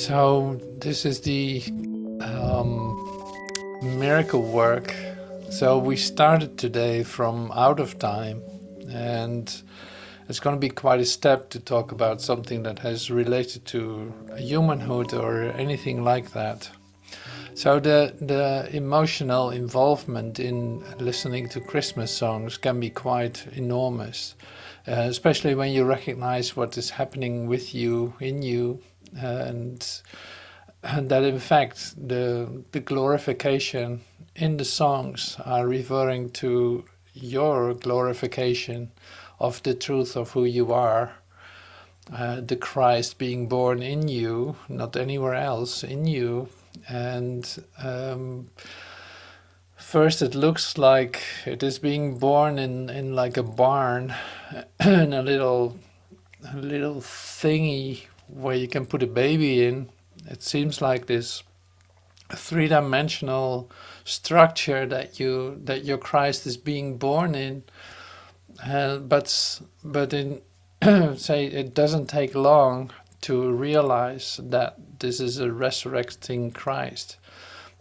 So this is the miracle work. So we started today from out of time, and it's going to be quite a step to talk about something that has related to humanhood or anything like that. So the emotional involvement in listening to Christmas songs can be quite enormous, especially when you recognize what is happening with you, in you, and that in fact the glorification in the songs are referring to your glorification of the truth of who you are, the Christ being born in you, not anywhere else, in you. And first it looks like it is being born in like a barn, in a little thingy where you can put a baby in. It seems like this three-dimensional structure that your Christ is being born in, but in say it doesn't take long to realize that this is a resurrecting Christ,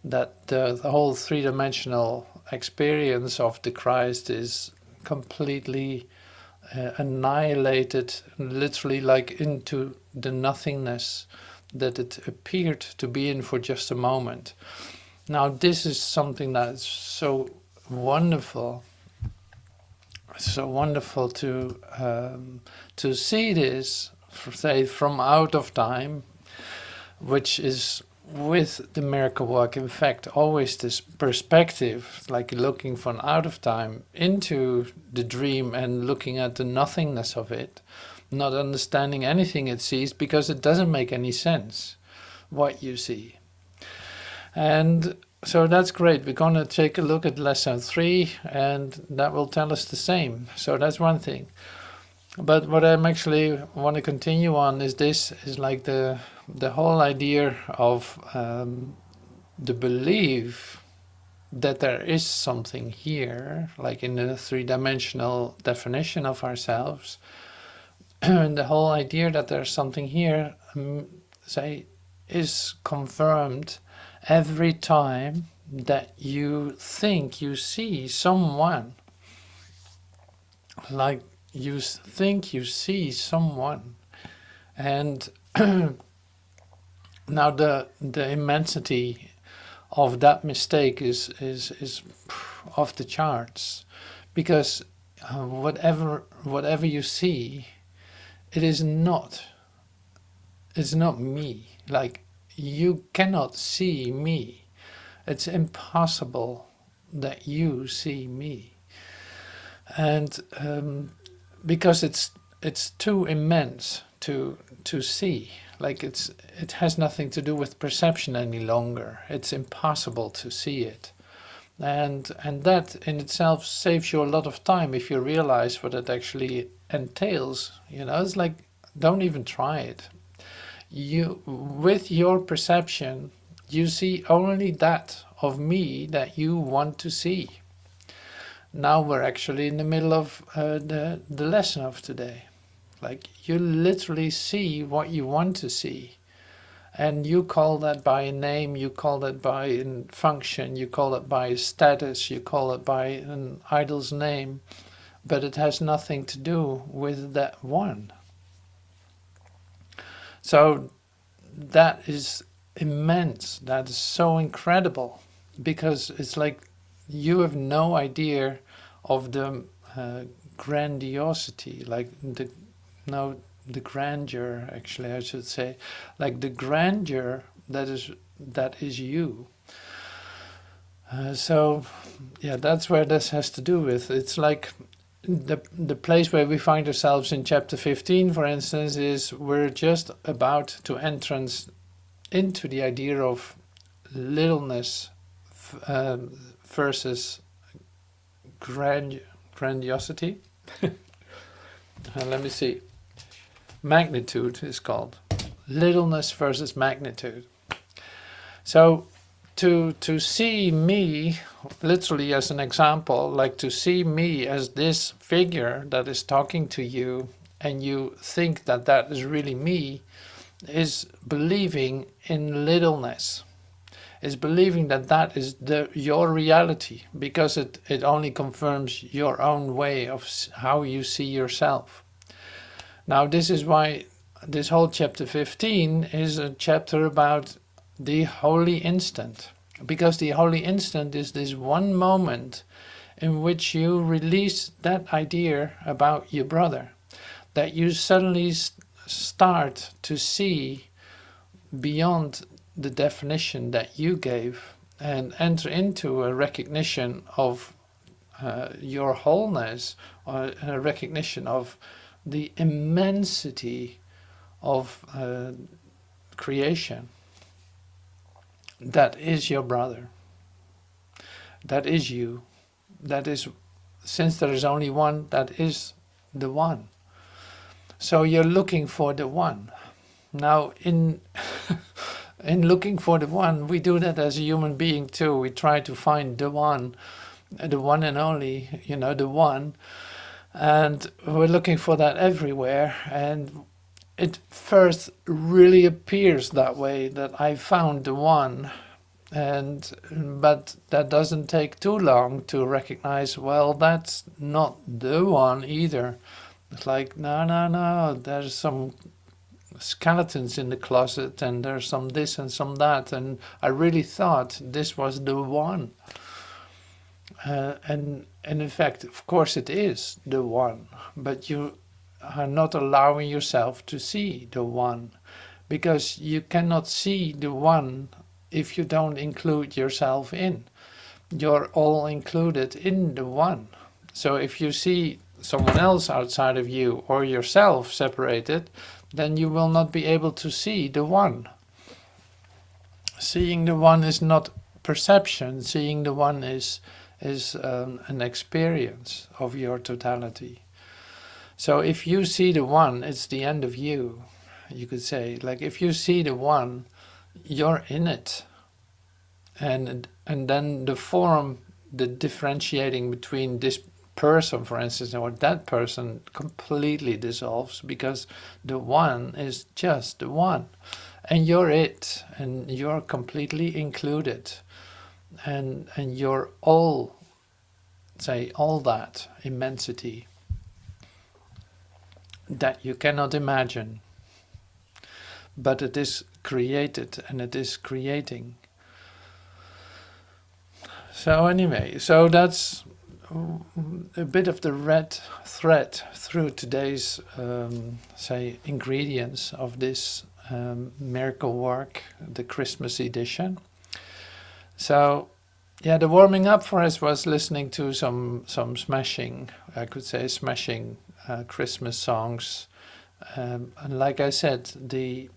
that the whole three-dimensional experience of the Christ is completely annihilated, literally like into the nothingness that it appeared to be in for just a moment. Now this is something that's so wonderful to see this, say, from out of time, which is with the miracle work, in fact, always this perspective, like looking from out of time into the dream and looking at the nothingness of it, not understanding anything it sees because it doesn't make any sense what you see. And so that's great. We're going to take a look at lesson 3, and that will tell us the same. So that's one thing. But what I'm actually want to continue on is like the whole idea of the belief that there is something here, like in the three-dimensional definition of ourselves, and the whole idea that there's something here, say, is confirmed every time that you think you see someone, like you think you see someone. And now the immensity of that mistake is off the charts, because whatever you see, it's not me. Like, you cannot see me. It's impossible that you see me. And because it's too immense to see. Like, it has nothing to do with perception any longer. It's impossible to see it. And that in itself saves you a lot of time if you realize what it actually entails. You know, it's like, don't even try it. You, with your perception, you see only that of me that you want to see. Now we're actually in the middle of the lesson of today. Like, you literally see what you want to see. And you call that by a name, you call that by a function, you call it by a status, you call it by an idol's name. But it has nothing to do with that one. So that is immense. That is so incredible, because it's like you have no idea of the grandiosity, like the grandeur, actually I should say, like the grandeur that is you. So yeah, that's where this has to do with. It's like the place where we find ourselves in chapter 15, for instance, is we're just about to entrance into the idea of littleness versus grandiosity. Let me see. Magnitude is called. Littleness versus magnitude. So to see me, literally as an example, like to see me as this figure that is talking to you, and you think that that is really me, is believing in littleness, is believing that that is your reality, because it only confirms your own way of how you see yourself. Now, this is why this whole chapter 15 is a chapter about the holy instant, because the holy instant is this one moment in which you release that idea about your brother, that you suddenly start to see beyond the definition that you gave and enter into a recognition of your wholeness, or a recognition of the immensity of creation. That is your brother. That is you. That is, since there is only one, that is the one. So you're looking for the one. Now, in in looking for the one, we do that as a human being too. We try to find the one and only, the one. And we're looking for that everywhere. And it first really appears that way, that I found the one. But that doesn't take too long to recognize, well, that's not the one either. It's like, no, there's some skeletons in the closet, and there's some this and some that, and I really thought this was the one. And in fact, of course it is the one, but you are not allowing yourself to see the one, because you cannot see the one if you don't include yourself in. You're all included in the one. So if you see someone else outside of you, or yourself separated, then you will not be able to see the one. Seeing the one is not perception. Seeing the one is an experience of your totality. So if you see the one, it's the end of you. You could say, like, if you see the one, you're in it. And then the form, the differentiating between this person, for instance, or that person, completely dissolves, because the one is just the one, and you're it, and you're completely included, and you're all that immensity that you cannot imagine, but it is created and it is creating. So anyway, so that's a bit of the red thread through today's, ingredients of this miracle work, the Christmas edition. So, yeah, the warming up for us was listening to some smashing, Christmas songs, and like I said, the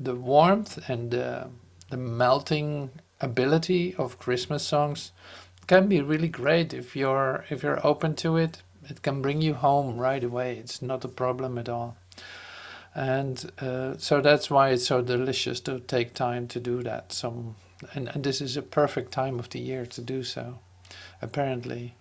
warmth and the melting ability of Christmas songs can be really great if you're open to it. It can bring you home right away. It's not a problem at all. And so that's why it's so delicious to take time to do that. And this is a perfect time of the year to do so, apparently.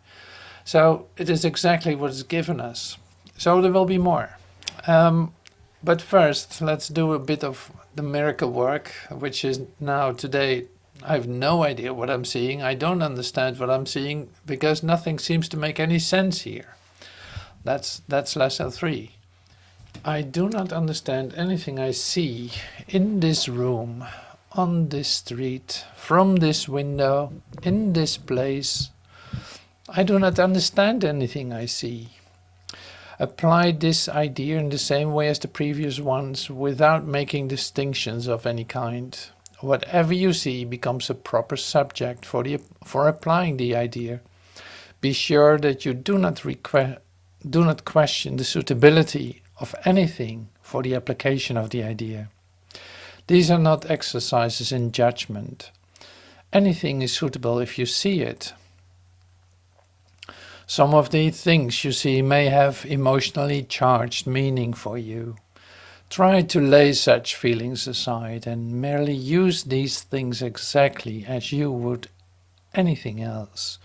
So it is exactly what is given us. So there will be more. But first, let's do a bit of the miracle work, which is now today. I have no idea what I'm seeing. I don't understand what I'm seeing, because nothing seems to make any sense here. That's lesson 3. I do not understand anything I see in this room, on this street, from this window, in this place. I do not understand anything I see. Apply this idea in the same way as the previous ones, without making distinctions of any kind. Whatever you see becomes a proper subject for applying the idea. Be sure that you do not question the suitability of anything for the application of the idea. These are not exercises in judgment. Anything is suitable if you see it. Some of the things you see may have emotionally charged meaning for you. Try to lay such feelings aside and merely use these things exactly as you would anything else.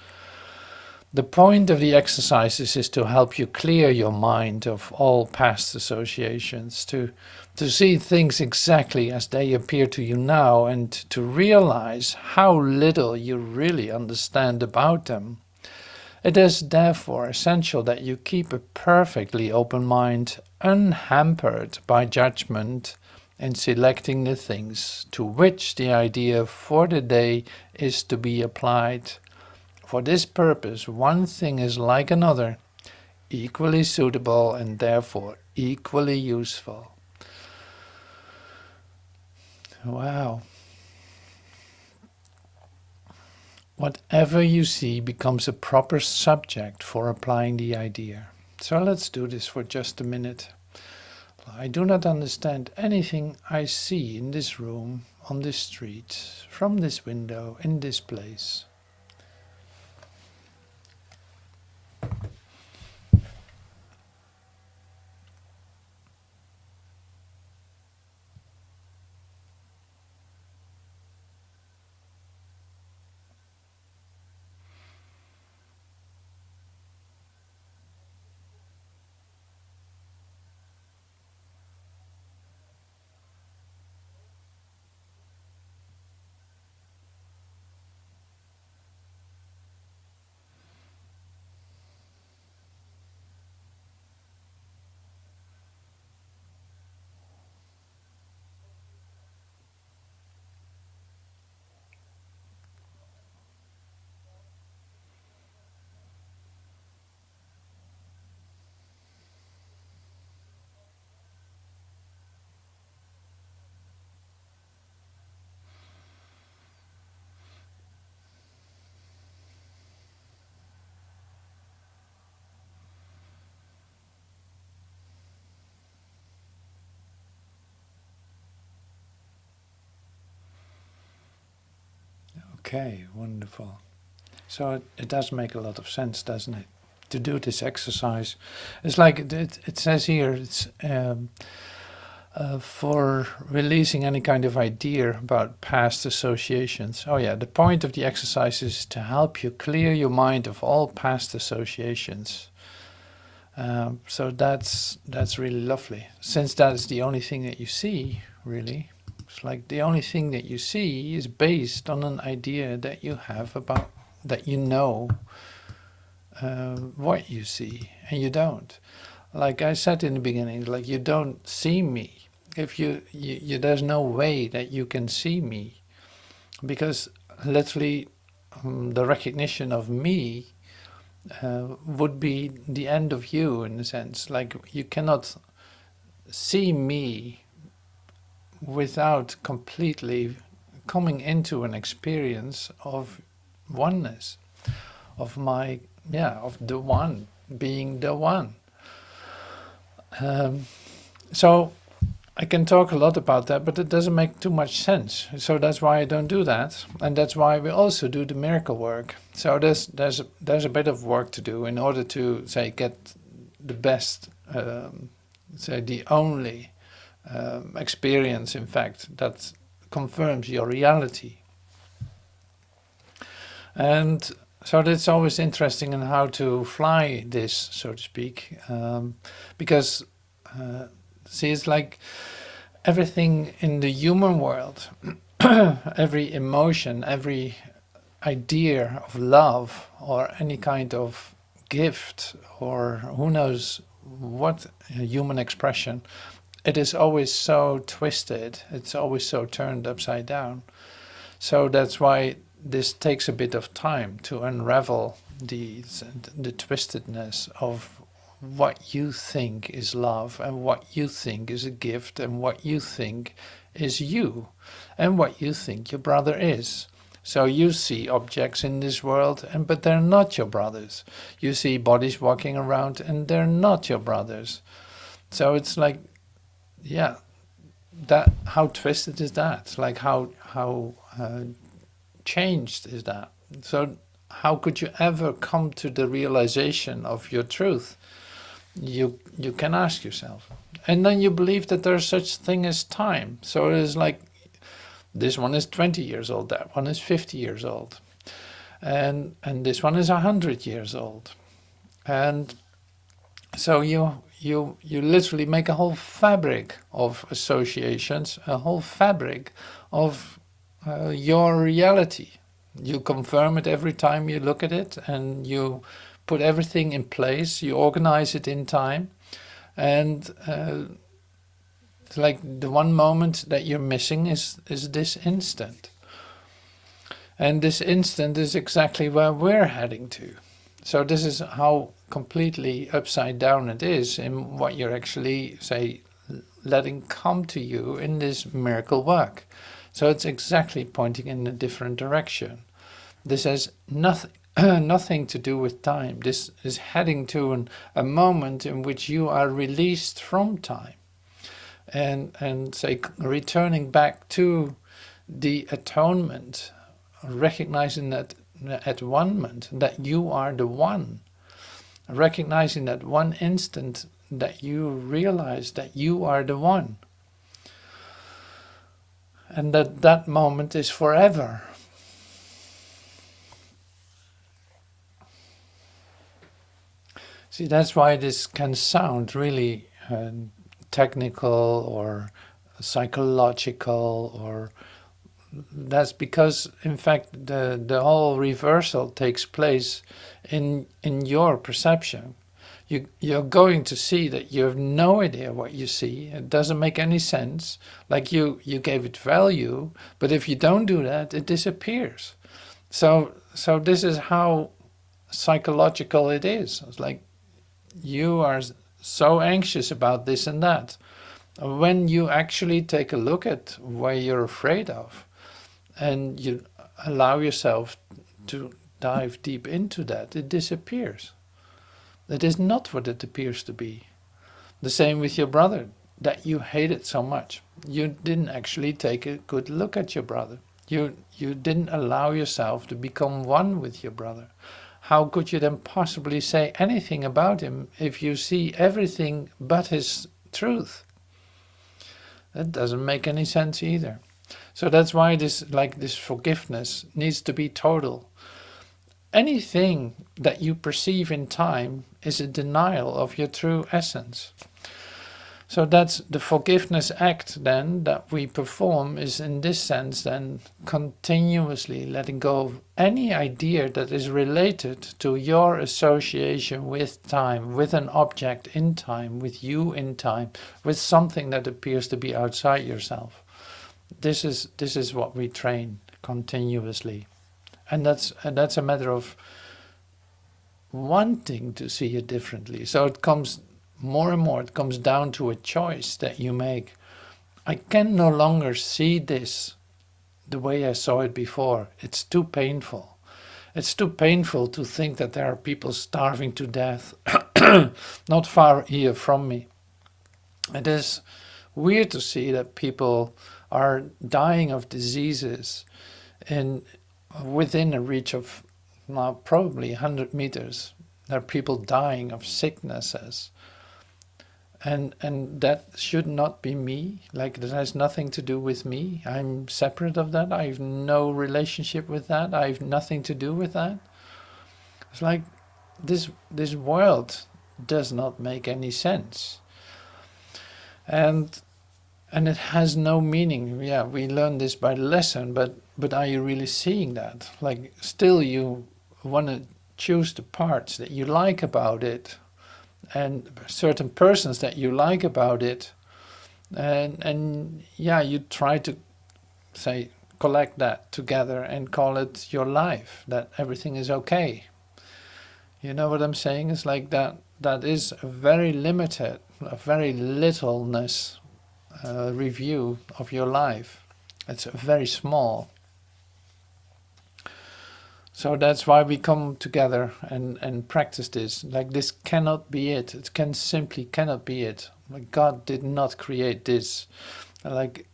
The point of the exercises is to help you clear your mind of all past associations, to to see things exactly as they appear to you now, and to realize how little you really understand about them. It is therefore essential that you keep a perfectly open mind, unhampered by judgment, in selecting the things to which the idea for the day is to be applied. For this purpose, one thing is like another, equally suitable and therefore equally useful. Wow. Whatever you see becomes a proper subject for applying the idea. So let's do this for just a minute. I do not understand anything I see in this room, on this street, from this window, in this place. Okay, wonderful. So it does make a lot of sense, doesn't it? To do this exercise. It's like it says here, it's for releasing any kind of idea about past associations. Oh yeah, the point of the exercise is to help you clear your mind of all past associations. So that's really lovely. Since that's the only thing that you see, really. It's like the only thing that you see is based on an idea that you have about, that you know what you see, and you don't. Like I said in the beginning, like you don't see me. If you there's no way that you can see me, because literally the recognition of me would be the end of you, in a sense. Like you cannot see me without completely coming into an experience of oneness, of my, of the one, being the one. So I can talk a lot about that, but it doesn't make too much sense. So that's why I don't do that, and that's why we also do the miracle work. So there's a bit of work to do in order to say get the best, say the only experience, in fact, that confirms your reality. And so it's always interesting in how to fly this, so to speak, because see, it's like everything in the human world, every emotion, every idea of love, or any kind of gift, or who knows what human expression, it is always so twisted, it's always so turned upside down. So that's why this takes a bit of time to unravel the twistedness of what you think is love, and what you think is a gift, and what you think is you, and what you think your brother is. So you see objects in this world, but they're not your brothers. You see bodies walking around, and they're not your brothers. So it's like, yeah, that, how twisted is that? Like how changed is that? So how could you ever come to the realization of your truth? You can ask yourself, and then you believe that there's such thing as time. So it is like, this one is 20 years old, that one is 50 years old, and this one is 100 years old, and so you you literally make a whole fabric of associations, a whole fabric of your reality. You confirm it every time you look at it, and you put everything in place, you organize it in time, and it's like the one moment that you're missing is this instant. And this instant is exactly where we're heading to. So this is how completely upside down it is in what you're actually, say, letting come to you in this miracle work. So it's exactly pointing in a different direction. This has nothing, nothing to do with time. This is heading to a moment in which you are released from time. And say, returning back to the atonement, recognizing that at one moment that you are the one, recognizing that one instant that you realize that you are the one, and that moment is forever. See, that's why this can sound really technical or psychological, or that's because, in fact, the whole reversal takes place in your perception. You're going to see that you have no idea what you see. It doesn't make any sense. Like you gave it value, but if you don't do that, it disappears. So this is how psychological it is. It's like you are so anxious about this and that. When you actually take a look at what you're afraid of, and you allow yourself to dive deep into that, it disappears. It is not what it appears to be. The same with your brother, that you hated so much. You didn't actually take a good look at your brother. You didn't allow yourself to become one with your brother. How could you then possibly say anything about him if you see everything but his truth? That doesn't make any sense either. So that's why this forgiveness needs to be total. Anything that you perceive in time is a denial of your true essence. So that's the forgiveness act then that we perform, is in this sense then continuously letting go of any idea that is related to your association with time, with an object in time, with you in time, with something that appears to be outside yourself. This is what we train continuously. And that's a matter of wanting to see it differently. So it comes more and more, it comes down to a choice that you make. I can no longer see this the way I saw it before. It's too painful. It's too painful to think that there are people starving to death not far here from me. It is weird to see that people are dying of diseases within a reach of probably 100 meters. There are people dying of sicknesses. And that should not be me. Like, that has nothing to do with me. I'm separate of that. I have no relationship with that. I have nothing to do with that. It's like this world does not make any sense. And it has no meaning. Yeah, we learn this by the lesson, but are you really seeing that? Like, still you want to choose the parts that you like about it, and certain persons that you like about it, and yeah, you try to say collect that together and call it your life, that everything is okay. You know what I'm saying? It's like that is a very limited, a very littleness review of your life. It's very small. So that's why we come together and practice this. Like, this cannot be it. It simply cannot be it. Like, God did not create this. Like,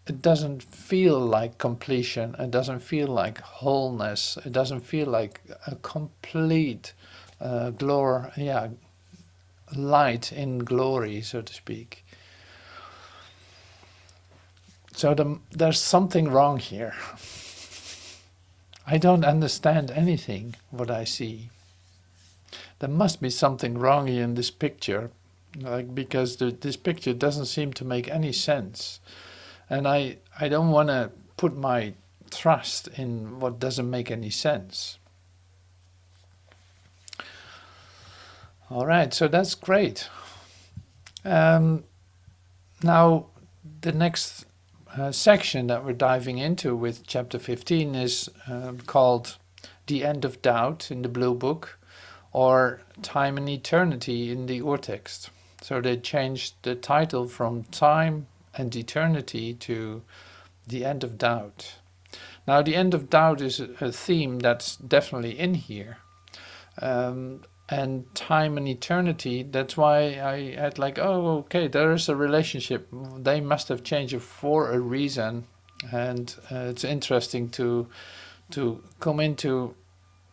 it doesn't feel like completion. It doesn't feel like wholeness. It doesn't feel like a complete light in glory, so to speak. So there's something wrong here. I don't understand anything what I see. There must be something wrong here in this picture, like because this picture doesn't seem to make any sense, and I don't want to put my trust in what doesn't make any sense. All right, so that's great. Now, the next section that we're diving into with chapter 15 is called The End of Doubt in the Blue Book, or Time and Eternity in the Urtext. So they changed the title from Time and Eternity to The End of Doubt. Now, the end of doubt is a theme that's definitely in here. And time and eternity, that's why I had like, oh, okay, there is a relationship. They must have changed it for a reason. And it's interesting to come into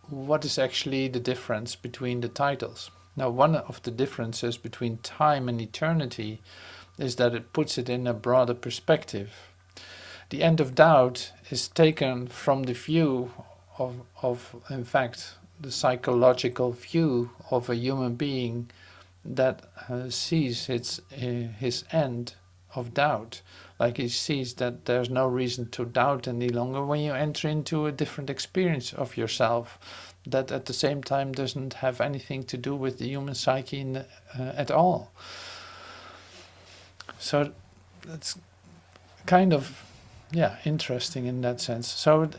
what is actually the difference between the titles. Now, one of the differences between time and eternity is that it puts it in a broader perspective. The end of doubt is taken from the view of in fact, the psychological view of a human being that sees his end of doubt. Like he sees that there's no reason to doubt any longer when you enter into a different experience of yourself that at the same time doesn't have anything to do with the human psyche at all. So that's kind of, yeah, interesting in that sense. So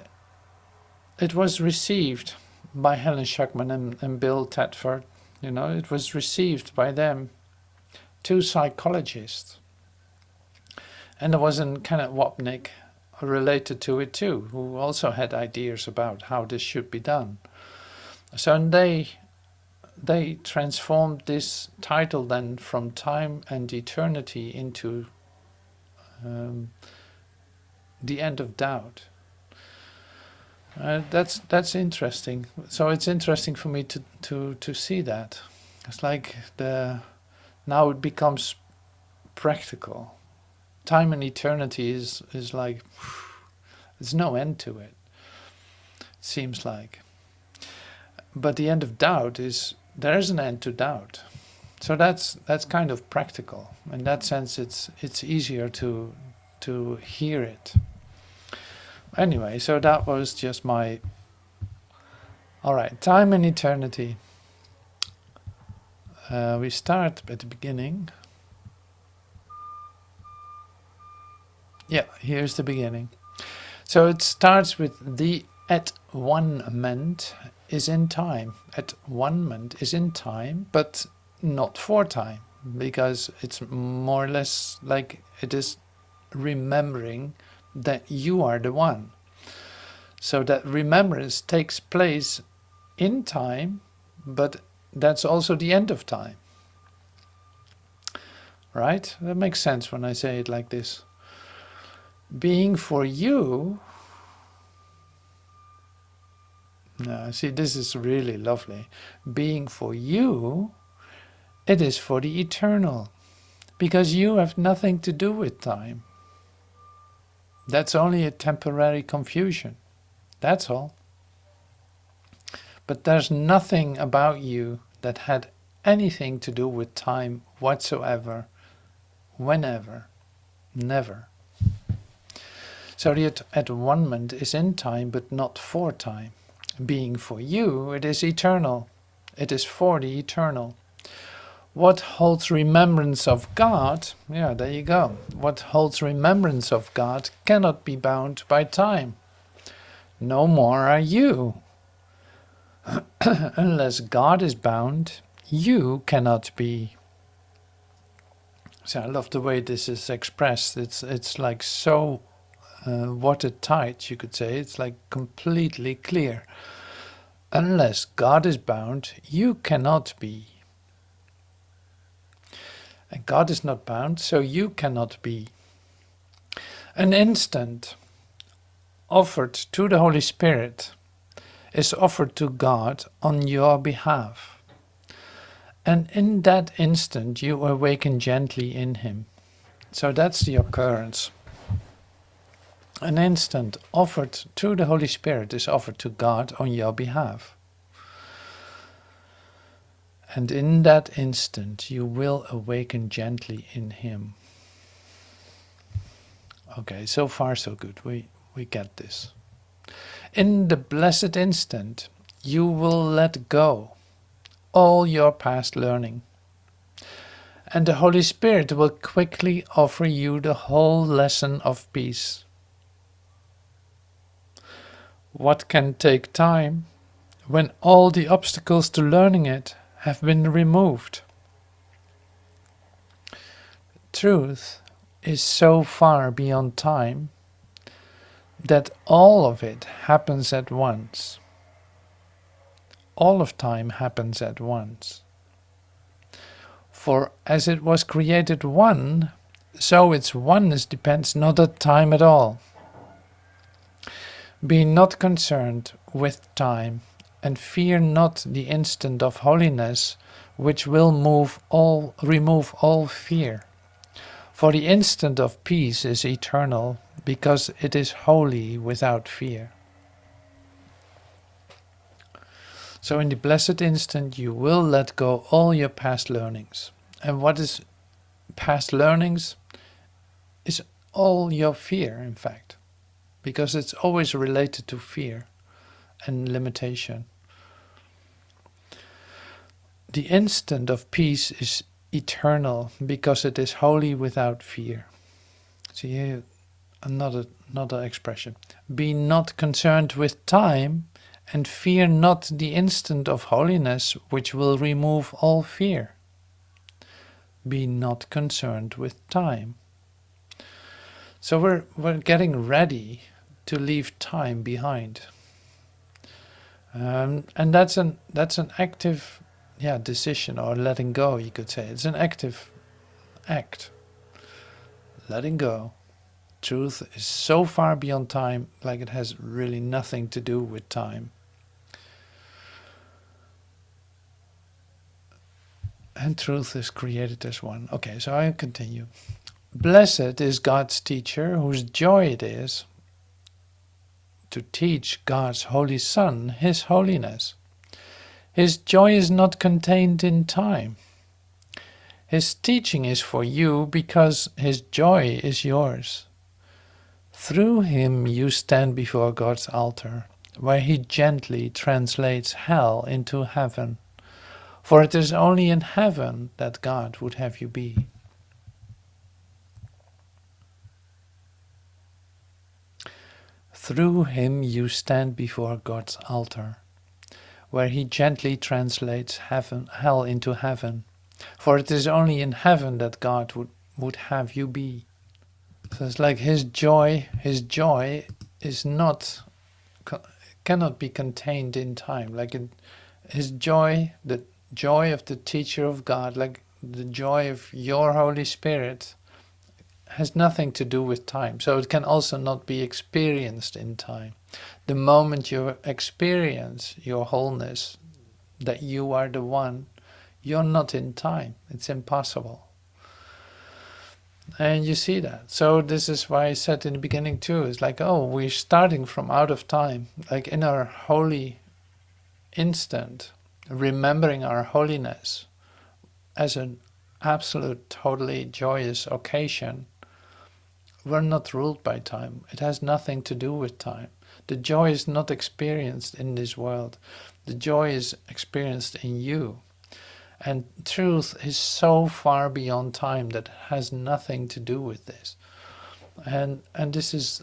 it was received by Helen Schuckman and Bill Tedford. You know, it was received by them, two psychologists. And there was a Kenneth Wapnick related to it too, who also had ideas about how this should be done. So they transformed this title then from Time and Eternity into The End of Doubt. That's interesting. So it's interesting for me to see that. It's like now it becomes practical. Time and eternity is like there's no end to it. It seems like. But the end of doubt is there is an end to doubt. So that's kind of practical. In that sense, it's easier to hear it. Anyway, so that was just my... Alright, time and eternity. We start at the beginning. Yeah, here's the beginning. So it starts with the at-one-ment is in time. At-one-ment is in time, but not for time, because it's more or less like it is remembering that you are the one. So that remembrance takes place in time, but that's also the end of time. Right? That makes sense when I say it like this. Being for you... see, this is really lovely. Being for you, it is for the eternal, because you have nothing to do with time. That's only a temporary confusion. That's all. But there's nothing about you that had anything to do with time whatsoever, whenever, never. So the at-one-ment is in time, but not for time. Being for you, it is eternal. It is for the eternal. What holds remembrance of God, yeah, there you go. What holds remembrance of God cannot be bound by time. No more are you. Unless God is bound, you cannot be. So I love the way this is expressed. It's like so watertight, you could say. It's like completely clear. Unless God is bound, you cannot be. And God is not bound, so you cannot be. An instant offered to the Holy Spirit is offered to God on your behalf. And in that instant you awaken gently in Him. So that's the occurrence. An instant offered to the Holy Spirit is offered to God on your behalf. And in that instant you will awaken gently in him. Okay, so far so good. We get this. In the blessed instant, you will let go all your past learning. And the Holy Spirit will quickly offer you the whole lesson of peace. What can take time when all the obstacles to learning it have been removed? Truth is so far beyond time that all of it happens at once. All of time happens at once. For as it was created one, so its oneness depends not on time at all. Be not concerned with time, and fear not the instant of holiness, which will remove all fear. For the instant of peace is eternal, because it is holy without fear. So in the blessed instant you will let go all your past learnings. And what is past learnings? Is all your fear, in fact. Because it's always related to fear and limitation. The instant of peace is eternal, because it is holy without fear. See here, another expression. Be not concerned with time, and fear not the instant of holiness, which will remove all fear. Be not concerned with time. So we're getting ready to leave time behind, and that's an active, decision, or letting go. You could say it's an active act. Letting go. Truth is so far beyond time, like it has really nothing to do with time. And truth is created as one. Okay, so I continue. Blessed is God's teacher, whose joy it is to teach God's Holy Son His holiness. His joy is not contained in time. His teaching is for you because His joy is yours. Through Him you stand before God's altar, where He gently translates hell into heaven. For it is only in heaven that God would have you be. Through Him you stand before God's altar, where He gently translates hell into heaven. For it is only in heaven that God would have you be. So it's like His joy is cannot be contained in time. Like His joy, the joy of the teacher of God, like the joy of your Holy Spirit, has nothing to do with time. So it can also not be experienced in time. The moment you experience your wholeness, that you are the one, you're not in time. It's impossible. And you see that. So this is why I said in the beginning too, it's like, we're starting from out of time. Like in our holy instant, remembering our holiness as an absolute, totally joyous occasion, we're not ruled by time. It has nothing to do with time. The joy is not experienced in this world. The joy is experienced in you. And truth is so far beyond time that it has nothing to do with this. And this is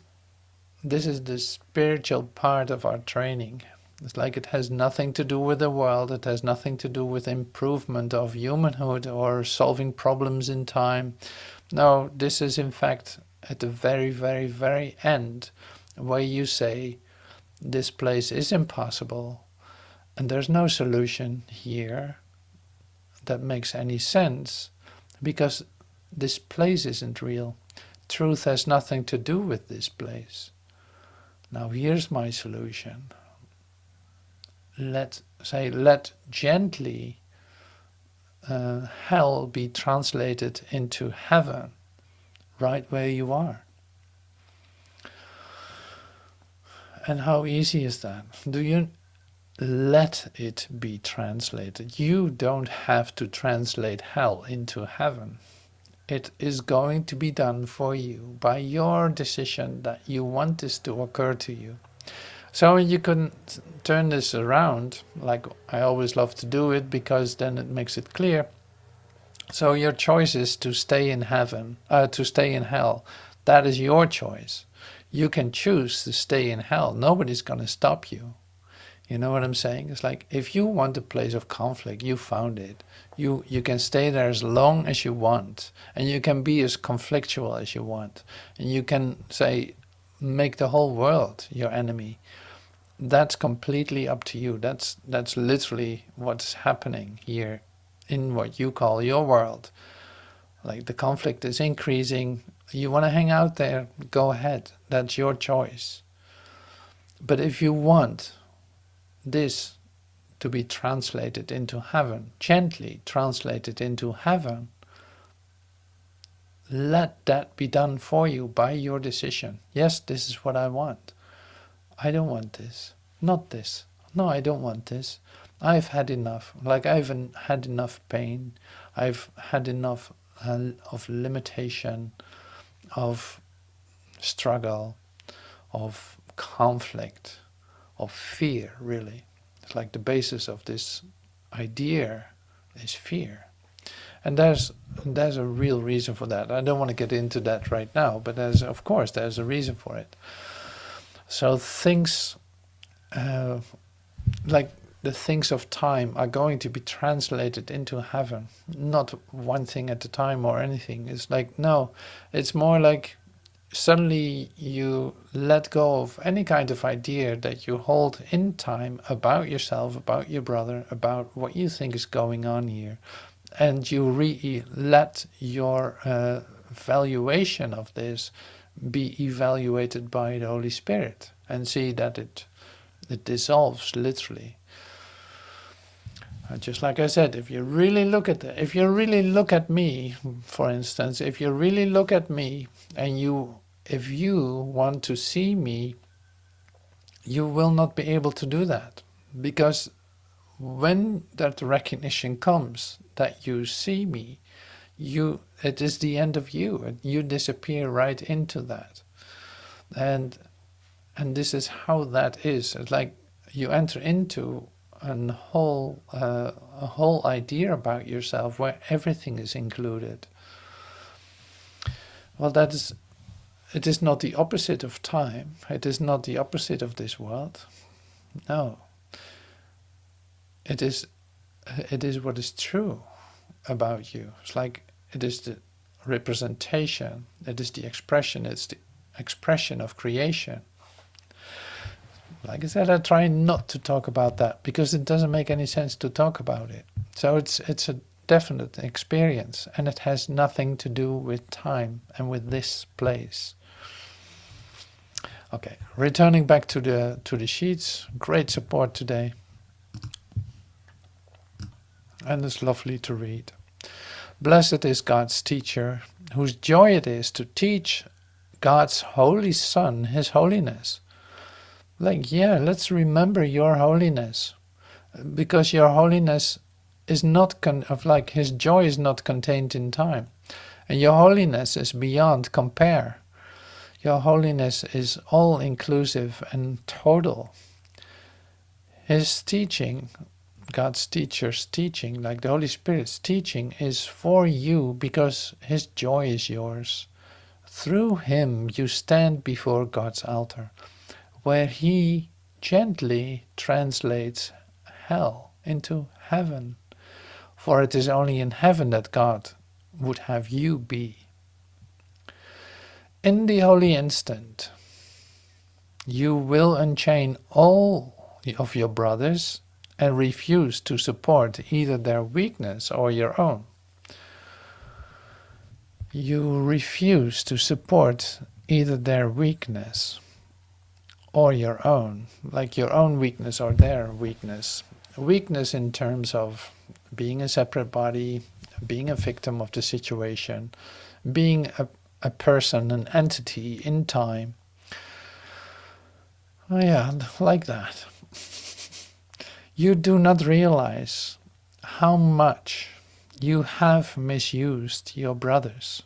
the spiritual part of our training. It's like it has nothing to do with the world. It has nothing to do with improvement of humanhood or solving problems in time. No, this is in fact at the very, very, very end, where you say, this place is impossible and there's no solution here that makes any sense, because this place isn't real. Truth has nothing to do with this place. Now here's my solution. Let gently hell be translated into heaven, right where you are. And how easy is that? let it be translated. You don't have to translate hell into heaven. It is going to be done for you by your decision that you want this to occur to you. So you can turn this around, like I always love to do it, because then it makes it clear. So your choice is to stay in heaven, to stay in hell. That is your choice. You can choose to stay in hell. Nobody's going to stop you. You know what I'm saying? It's like, if you want a place of conflict, you found it. You can stay there as long as you want, and you can be as conflictual as you want, and you can say, make the whole world your enemy. That's completely up to you. That's literally what's happening here in what you call your world. Like, the conflict is increasing. You want to hang out there, go ahead. That's your choice. But if you want this to be translated into heaven, gently translated into heaven, let that be done for you by your decision. Yes, this is what I want. I don't want this. Not this. No, I don't want this. I've had enough. Like, I've had enough pain. I've had enough of limitation, of struggle, of conflict, of fear, really. It's like the basis of this idea is fear. And there's a real reason for that. I don't want to get into that right now, but of course there's a reason for it. So things like the things of time are going to be translated into heaven. Not one thing at a time or anything. It's like, no, it's more like suddenly you let go of any kind of idea that you hold in time about yourself, about your brother, about what you think is going on here. And you let your valuation of this be evaluated by the Holy Spirit, and see that it dissolves literally. Just like I said, if you really look at if you really look at me, for instance, if you really look at me and if you want to see me, you will not be able to do that, because when that recognition comes that you see me, it is the end of you. You disappear right into that. And this is how that is. It's like you enter into a whole idea about yourself where everything is included. Well, it is not the opposite of time. It is not the opposite of this world. No. It is what is true about you. It's like it is the representation. It is the expression. It's the expression of creation. Like I said, I try not to talk about that because it doesn't make any sense to talk about it. So it's a definite experience, and it has nothing to do with time and with this place. Okay, returning back to the sheets. Great support today. And it's lovely to read. Blessed is God's teacher, whose joy it is to teach God's holy Son, His holiness. Like, yeah, let's remember your holiness, because your holiness is not like His joy is not contained in time, and your holiness is beyond compare. Your holiness is all inclusive and total. His teaching, God's teacher's teaching, like the Holy Spirit's teaching, is for you because His joy is yours. Through Him you stand before God's altar, where He gently translates hell into heaven. For it is only in heaven that God would have you be. In the holy instant, you will unchain all of your brothers and refuse to support either their weakness or your own. You refuse to support either their weakness or your own, like your own weakness or their weakness. Weakness in terms of being a separate body, being a victim of the situation, being a person, an entity in time. Oh yeah, like that. You do not realize how much you have misused your brothers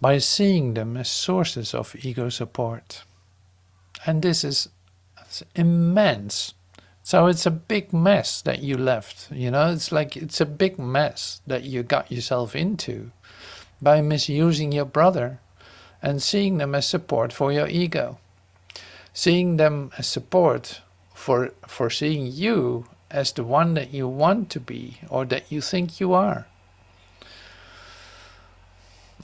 by seeing them as sources of ego support. And this is immense. So it's a big mess that you left, you know, it's a big mess that you got yourself into by misusing your brother and seeing them as support for your ego. Seeing them as support for seeing you as the one that you want to be or that you think you are.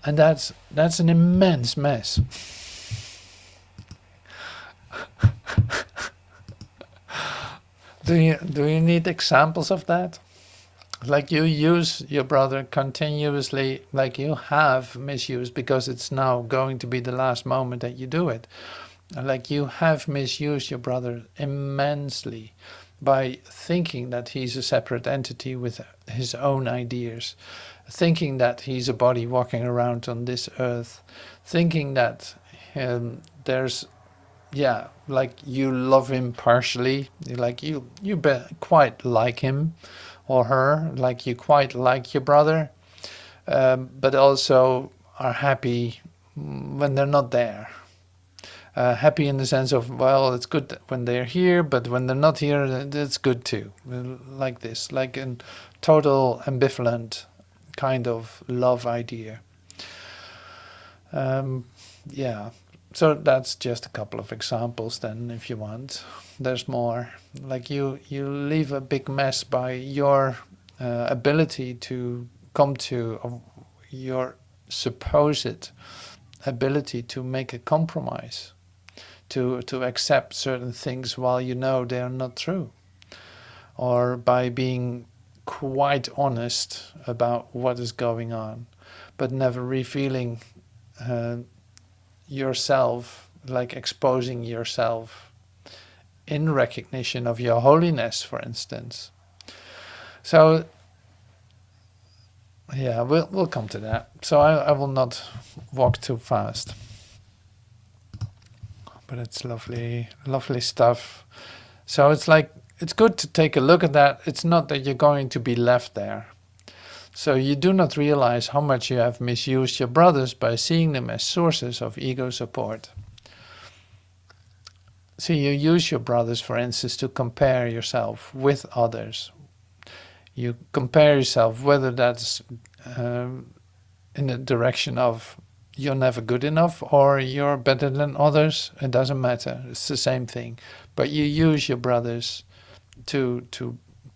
And that's an immense mess. Do you need examples of that? Like you use your brother continuously, like you have misused, because it's now going to be the last moment that you do it. Like you have misused your brother immensely by thinking that he's a separate entity with his own ideas, thinking that he's a body walking around on this earth, thinking that there's, yeah, like you love him partially, like you quite like him or her, like you quite like your brother, but also are happy when they're not there. Happy in the sense of, well, it's good when they're here, but when they're not here, it's good too. Like this, like a total ambivalent kind of love idea. Yeah, so that's just a couple of examples then, if you want. There's more. Like you leave a big mess by your ability to come to your supposed ability to make a compromise, to accept certain things while you know they are not true, or by being quite honest about what is going on, but never revealing yourself, like exposing yourself in recognition of your holiness, for instance. So yeah, we'll come to that. So I will not walk too fast. But it's lovely stuff. So it's like, it's good to take a look at that. It's not that you're going to be left there. So you do not realize how much you have misused your brothers by seeing them as sources of ego support. So you use your brothers, for instance, to compare yourself with others. You compare yourself, whether that's in the direction of you're never good enough or you're better than others. It doesn't matter. It's the same thing. But you use your brothers to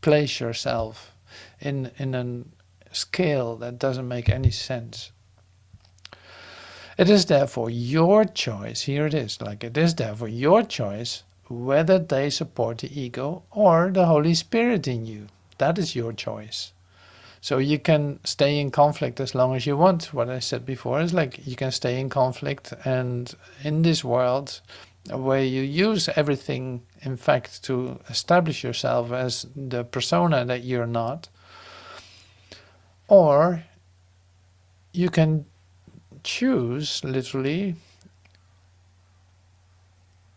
place yourself in a scale that doesn't make any sense. It is therefore your choice, here it is, like it is therefore your choice whether they support the ego or the Holy Spirit in you. That is your choice. So you can stay in conflict as long as you want. What I said before is like you can stay in conflict, and in this world where you use everything in fact to establish yourself as the persona that you're not, or you can choose literally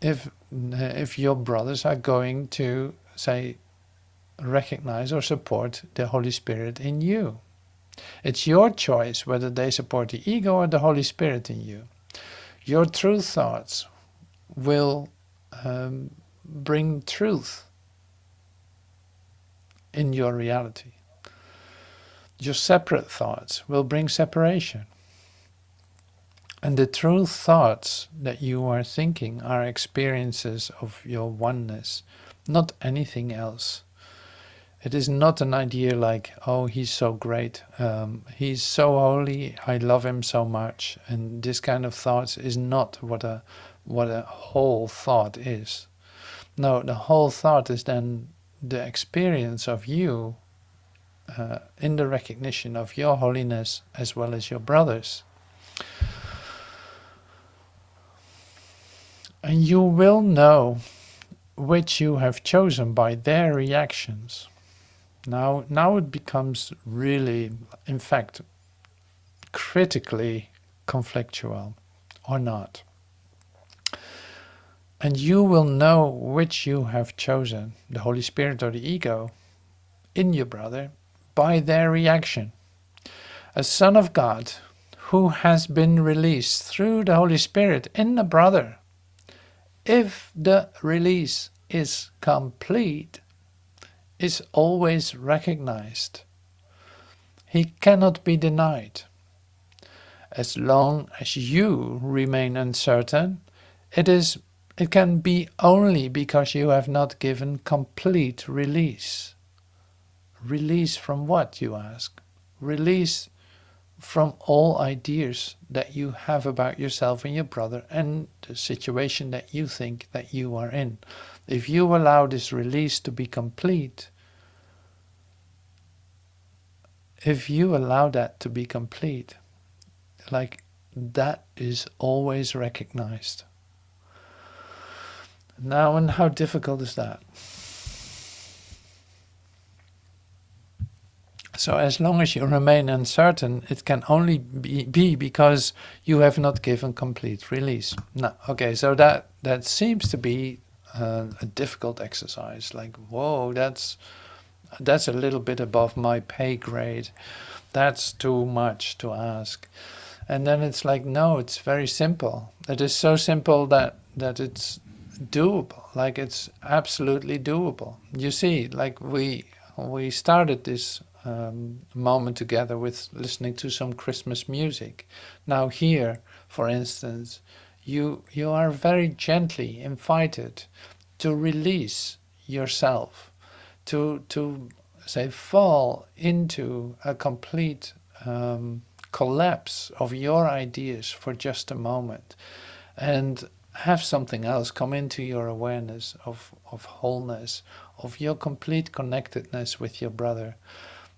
if your brothers are going to say recognize or support the Holy Spirit in you. It's your choice whether they support the ego or the Holy Spirit in you. Your true thoughts will bring truth in your reality. Your separate thoughts will bring separation. And the true thoughts that you are thinking are experiences of your oneness, not anything else. It is not an idea like, oh, he's so great, he's so holy, I love him so much. And this kind of thoughts is not what a whole thought is. No, the whole thought is then the experience of you in the recognition of your holiness as well as your brothers. And you will know which you have chosen by their reactions. Now it becomes really, in fact, critically conflictual, or not. And you will know which you have chosen, the Holy Spirit or the ego, in your brother, by their reaction. A son of God who has been released through the Holy Spirit in the brother, if the release is complete, is always recognized. He cannot be denied. As long as you remain uncertain, it can be only because you have not given complete release. Release from what, you ask? Release from all ideas that you have about yourself and your brother and the situation that you think that you are in. If you allow this release to be complete, like that is always recognized. Now, and how difficult is that? So as long as you remain uncertain, it can only be because you have not given complete release. No, okay, so that seems to be a difficult exercise. Like, whoa, that's a little bit above my pay grade. That's too much to ask. And then it's like, no, it's very simple. It is so simple that it's doable. Like, it's absolutely doable. You see, like we started this moment together with listening to some Christmas music. Now here, for instance, you are very gently invited to release yourself, to say fall into a complete collapse of your ideas for just a moment, and have something else come into your awareness of wholeness, of your complete connectedness with your brother.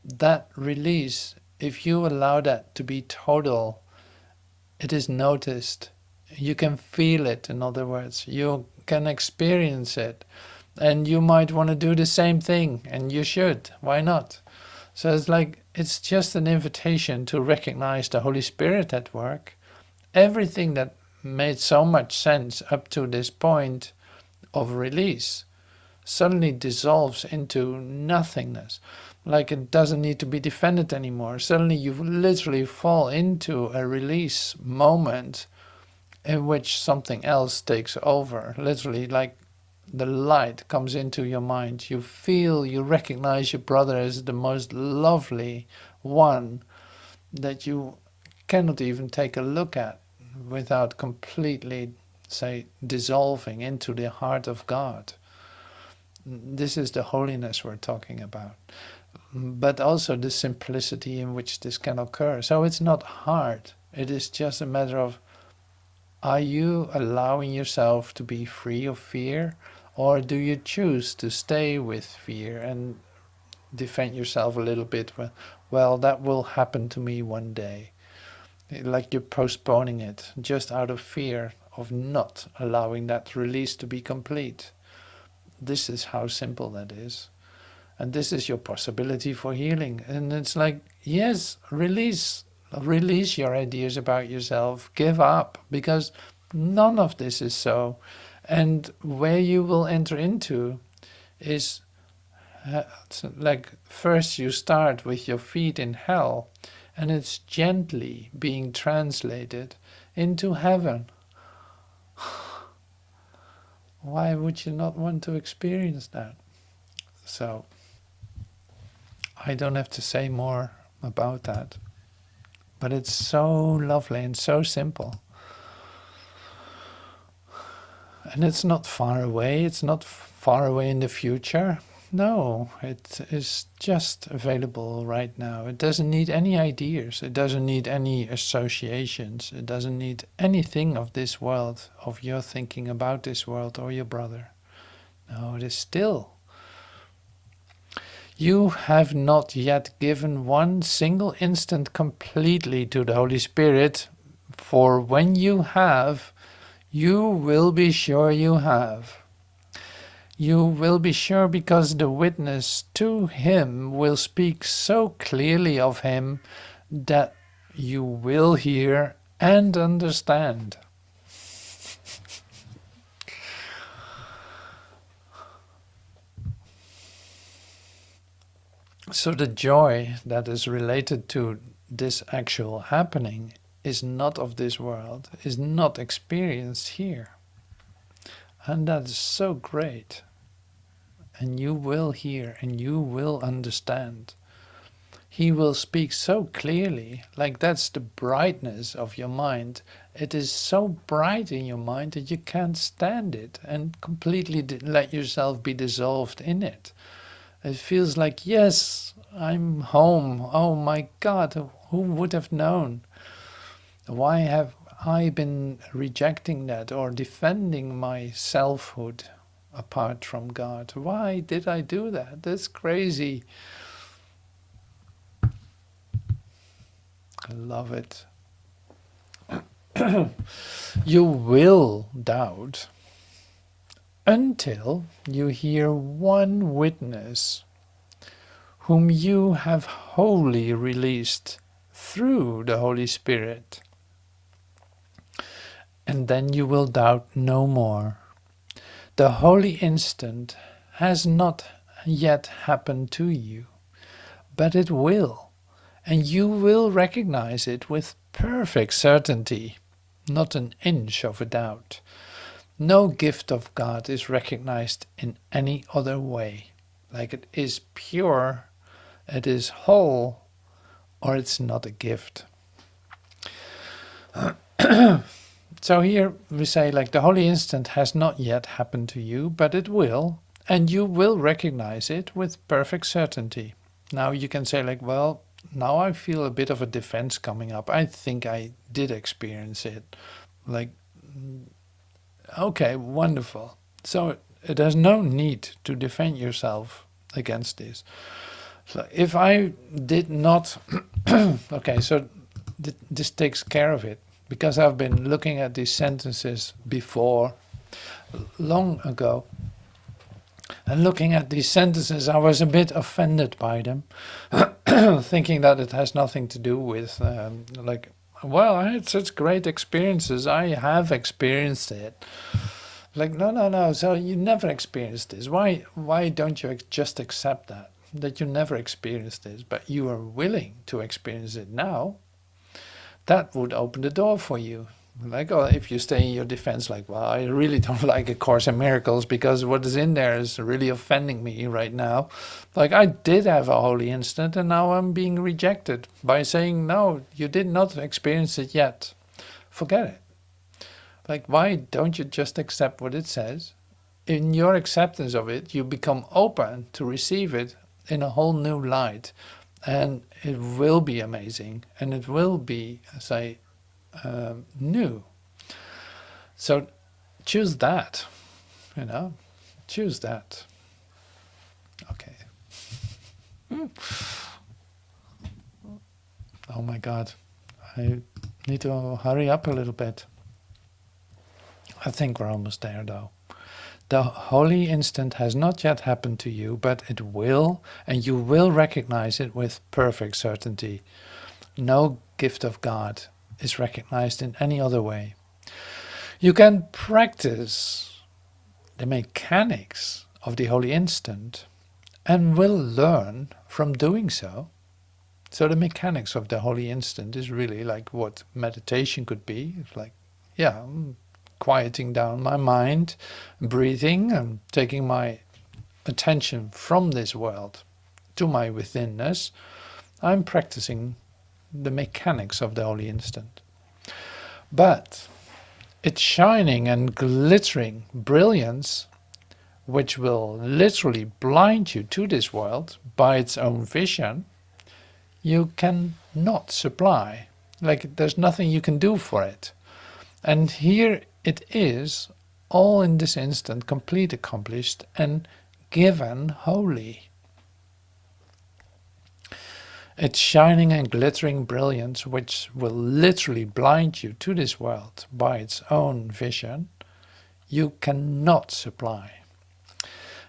That release, if you allow that to be total, it is noticed. You can feel it, in other words. You can experience it. And you might want to do the same thing, and you should. Why not? So it's like, it's just an invitation to recognize the Holy Spirit at work. Everything that made so much sense up to this point of release suddenly dissolves into nothingness. Like, it doesn't need to be defended anymore. Suddenly you literally fall into a release moment in which something else takes over. Literally, like the light comes into your mind. You feel, you recognize your brother as the most lovely one that you cannot even take a look at without completely, say, dissolving into the heart of God. This is the holiness we're talking about. But also the simplicity in which this can occur. So it's not hard. It is just a matter of, are you allowing yourself to be free of fear? Or do you choose to stay with fear and defend yourself a little bit? Well, that will happen to me one day. Like you're postponing it just out of fear of not allowing that release to be complete. This is how simple that is. And this is your possibility for healing. And it's like, yes, release your ideas about yourself. Give up, because none of this is so. And where you will enter into is like, first you start with your feet in hell, and it's gently being translated into heaven. Why would you not want to experience that? So I don't have to say more about that. But it's so lovely and so simple. And it's not far away. It's not far away in the future. No, it is just available right now. It doesn't need any ideas. It doesn't need any associations. It doesn't need anything of this world, of your thinking about this world or your brother. No, it is still. You have not yet given one single instant completely to the Holy Spirit, for when you have, you will be sure you have. You will be sure because the witness to him will speak so clearly of him that you will hear and understand. So the joy that is related to this actual happening is not of this world, is not experienced here. And that is so great. And you will hear and you will understand. He will speak so clearly, like that's the brightness of your mind. It is so bright in your mind that you can't stand it and completely let yourself be dissolved in it. It feels like, yes, I'm home. Oh my God, who would have known? Why have I been rejecting that or defending my selfhood apart from God? Why did I do that? That's crazy. I love it. You will doubt until you hear one witness whom you have wholly released through the Holy Spirit. And then you will doubt no more. The holy instant has not yet happened to you, but it will, and you will recognize it with perfect certainty, not an inch of a doubt. No gift of God is recognized in any other way. Like it is pure, it is whole, or it's not a gift. So here we say like the holy instant has not yet happened to you, but it will, and you will recognize it with perfect certainty. Now you can say like, well, now I feel a bit of a defense coming up. I think I did experience it. Like, okay, wonderful. So there's no need to defend yourself against this. So if I did not, okay, so this takes care of it. Because I've been looking at these sentences before, long ago, and looking at these sentences, I was a bit offended by them, thinking that it has nothing to do with, like, well, I had such great experiences, I have experienced it. Like, no, so you never experienced this. Why don't you just accept that you never experienced this, but you are willing to experience it now? That would open the door for you. Like, oh, if you stay in your defense, like, well, I really don't like A Course in Miracles because what is in there is really offending me right now. Like, I did have a holy instant and now I'm being rejected by saying, no, you did not experience it yet. Forget it. Like, why don't you just accept what it says? In your acceptance of it, you become open to receive it in a whole new light. And it will be amazing, and it will be, say, new. So choose that, choose that. Okay. Oh my God, I need to hurry up a little bit. I think we're almost there though. The holy instant has not yet happened to you, but it will, and you will recognize it with perfect certainty. No gift of God is recognized in any other way. You can practice the mechanics of the holy instant and will learn from doing so. So the mechanics of the holy instant is really like what meditation could be. It's like, yeah, quieting down my mind, breathing, and taking my attention from this world to my withinness. I'm practicing the mechanics of the holy instant. But its shining and glittering brilliance, which will literally blind you to this world by its own vision, you cannot supply. Like, there's nothing you can do for it. And here it is, all in this instant, complete, accomplished, and given wholly. Its shining and glittering brilliance, which will literally blind you to this world by its own vision, you cannot supply.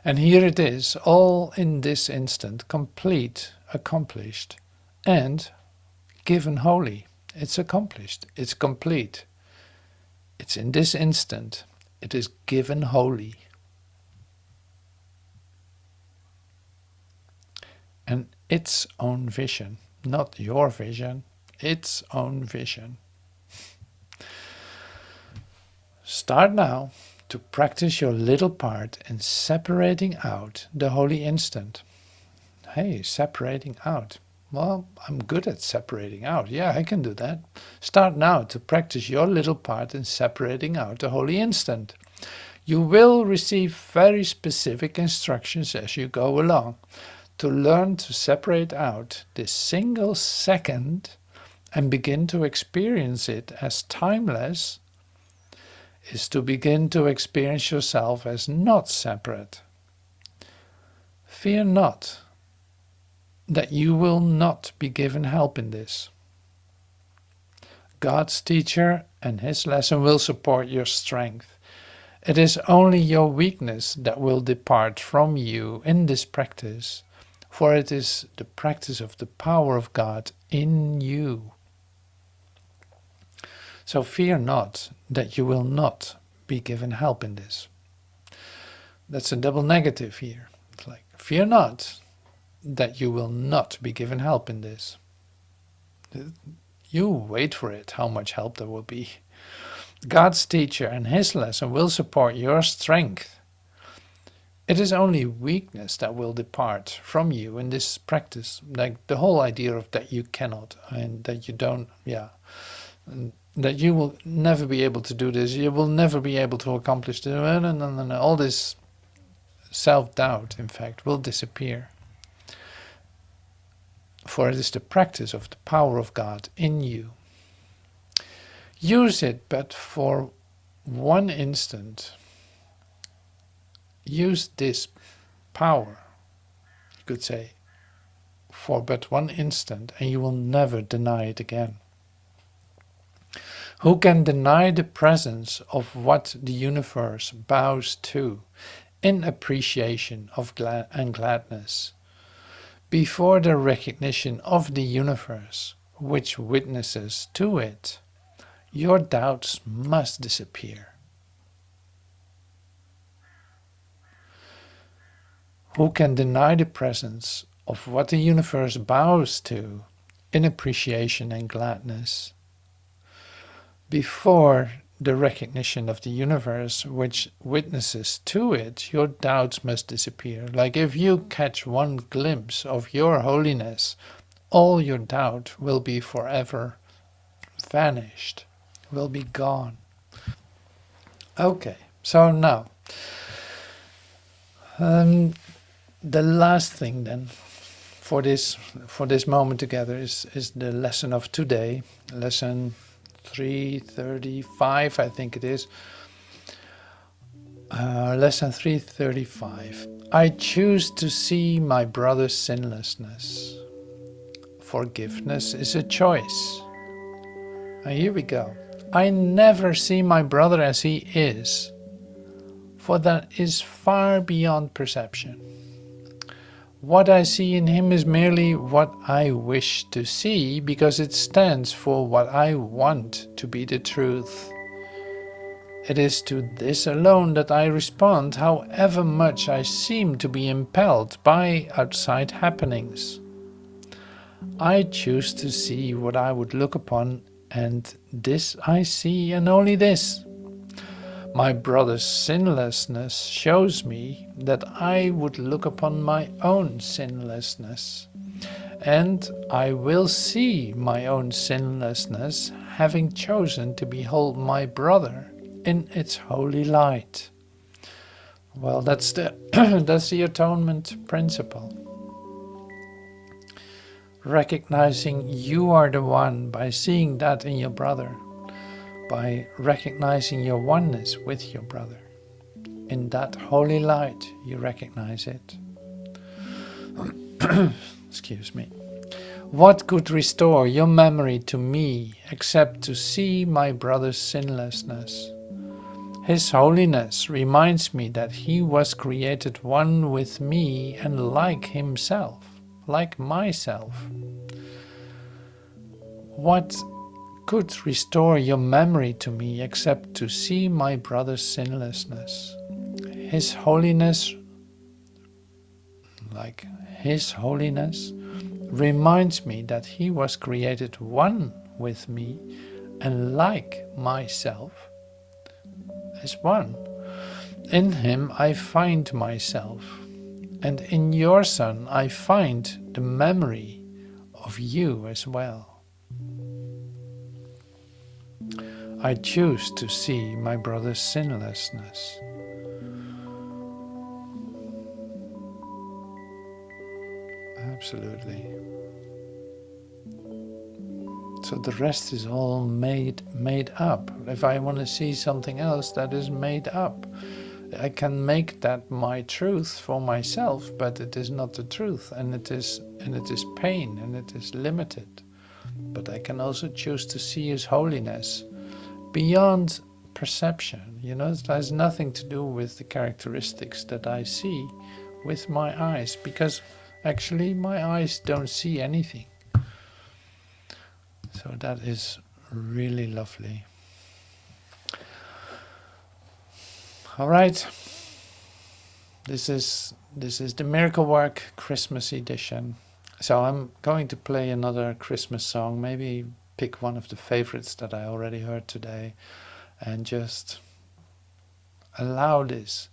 And here it is, all in this instant, complete, accomplished, and given wholly. It's accomplished, it's complete. It's in this instant, it is given wholly. And its own vision, not your vision, its own vision. Start now to practice your little part in separating out the holy instant. Hey, separating out. Well, I'm good at separating out. Yeah, I can do that. Start now to practice your little part in separating out the holy instant. You will receive very specific instructions as you go along to learn to separate out this single second and begin to experience it as timeless is to begin to experience yourself as not separate. Fear not that you will not be given help in this. God's teacher and his lesson will support your strength. It is only your weakness that will depart from you in this practice, for it is the practice of the power of God in you. So fear not that you will not be given help in this. That's a double negative here. It's like, fear not that you will not be given help in this. You wait for it, how much help there will be. God's teacher and his lesson will support your strength. It is only weakness that will depart from you in this practice. Like the whole idea of that you cannot and that you don't, and that you will never be able to do this, you will never be able to accomplish this, and all this self-doubt, in fact, will disappear. For it is the practice of the power of God in you. Use it, but for one instant. Use this power, you could say, for but one instant, and you will never deny it again. Who can deny the presence of what the universe bows to in appreciation of and gladness? Before the recognition of the universe, which witnesses to it, your doubts must disappear. Who can deny the presence of what the universe bows to in appreciation and gladness? Before the recognition of the universe, which witnesses to it, your doubts must disappear. Like if you catch one glimpse of your holiness, all your doubt will be forever vanished, will be gone. Okay, so now, the last thing then for this moment together is the lesson of today, lesson 335, I think it is. Lesson 335. I choose to see my brother's sinlessness. Forgiveness is a choice. Here we go. I never see my brother as he is, for that is far beyond perception. What I see in him is merely what I wish to see, because it stands for what I want to be the truth. It is to this alone that I respond, however much I seem to be impelled by outside happenings. I choose to see what I would look upon, and this I see, and only this. My brother's sinlessness shows me that I would look upon my own sinlessness, and I will see my own sinlessness, having chosen to behold my brother in its holy light. Well, that's the that's the atonement principle. Recognizing you are the one by seeing that in your brother, by recognizing your oneness with your brother. In that holy light, you recognize it. Excuse me. What could restore your memory to me except to see my brother's sinlessness? His holiness reminds me that he was created one with me and like himself, like myself. What could restore your memory to me except to see my brother's sinlessness? His holiness, like his holiness, reminds me that he was created one with me and like myself as one. In him I find myself, and in your Son I find the memory of you as well. I choose to see my brother's sinlessness. Absolutely. So the rest is all made up. If I want to see something else, that is made up. I can make that my truth for myself, but it is not the truth, and it is pain, and it is limited. But I can also choose to see His holiness beyond perception. You know, it has nothing to do with the characteristics that I see with my eyes, because actually my eyes don't see anything. So that is really lovely. All right, this is the Miracle Work Christmas edition. So I'm going to play another Christmas song, maybe pick one of the favorites that I already heard today, and just allow this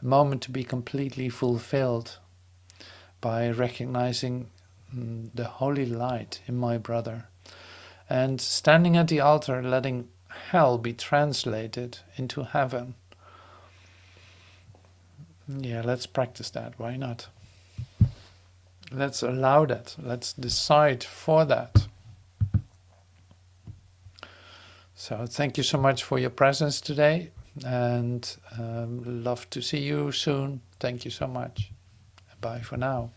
moment to be completely fulfilled by recognizing the holy light in my brother, and standing at the altar, letting hell be translated into heaven. Yeah, let's practice that. Why not? Let's allow that. Let's decide for that. So thank you so much for your presence today, and love to see you soon. Thank you so much. Bye for now.